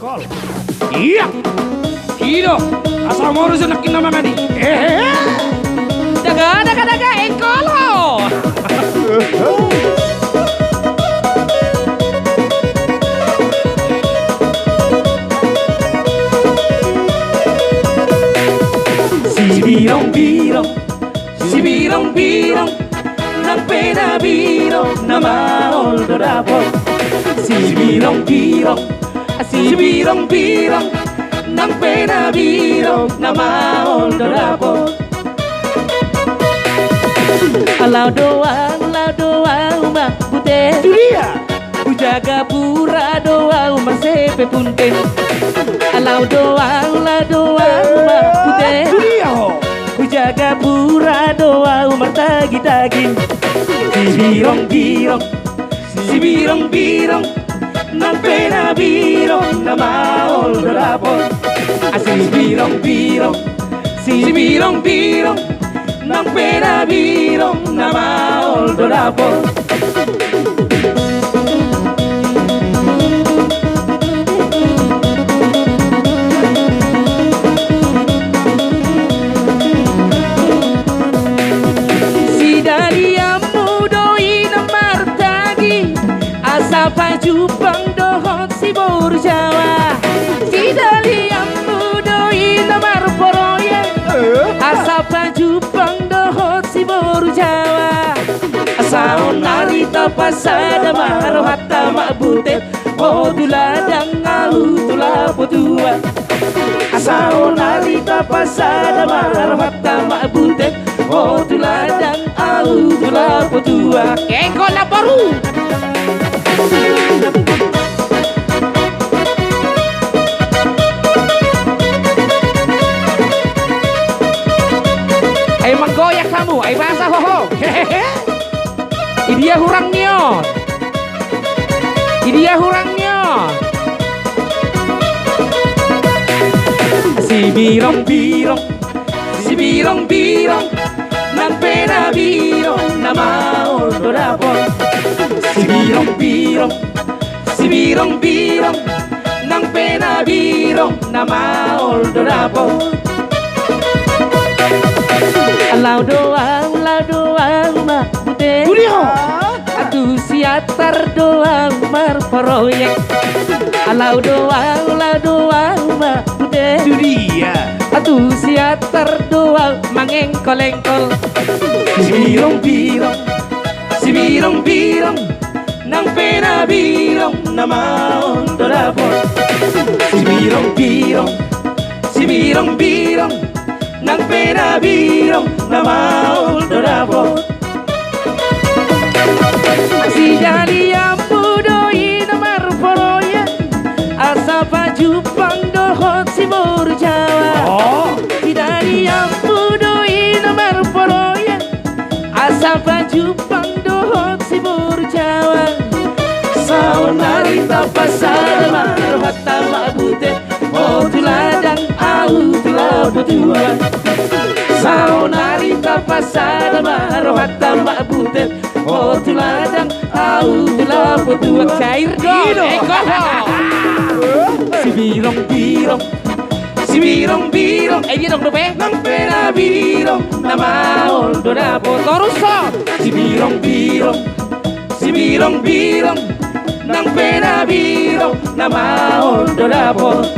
engkol. Iya. Kido, asal mau rusuh nakin nama mani. Daga engkolo. Si birong, nang pena birong na maol dorapot. Si birong, nang pena birong na maol dorapot. Alau doang mah putih. Itu dia. Ku jaga pura doang mah sepe punten. Alau doang mah putih. Itu dia ho. Ku jaga pura doang mah tagi-tagi. Si birong, nang pena birong na maol dorapot. Si birong, nang pena birong na maol dorapot. Jupang dohot si boru Jawa. Si daliam budoi namar poroye. Asapa Jupang dohot si boru Jawa. Asaon narita pasada maro hatta mabute. Oh tuladang au tulapotua. Asaon narita pasada maro hatta mabute. Oh tuladang au tulapotua. Engkol na baru. Ayo menggoyak kamu, ayo bahasa hoho. Idia hurangnya. Si birong, nang pena birong na maol dorapot. Si birong, nang pena birong na maol dorapot. Alau doang mah putih. Aduh siatar doang mar proyek. Alau doang mah putih. Itu dia. Aduh siatar doang mangengkol-engkol. Si birong, nang pena birong na maol dorapot. Si birong, nang pena birong na maol dorapot. Si daliam budoi namar poroye. Asapa Jupang dohot si boru Jawa. Oh, Si daliam budoi namar poroye. Asapa Jupang dohot si boru Jawa. saon narita pasada maro hatta mabute. Oh tuladang au tulapotua. Saon narita pasada maro hatta mabute. Oh tuladang au tulapotua. Cair dong, Si birong, dia dong dope. nang pena birong na maol dorapot. Toruso. Si birong, nang pena birong na maol dorapot.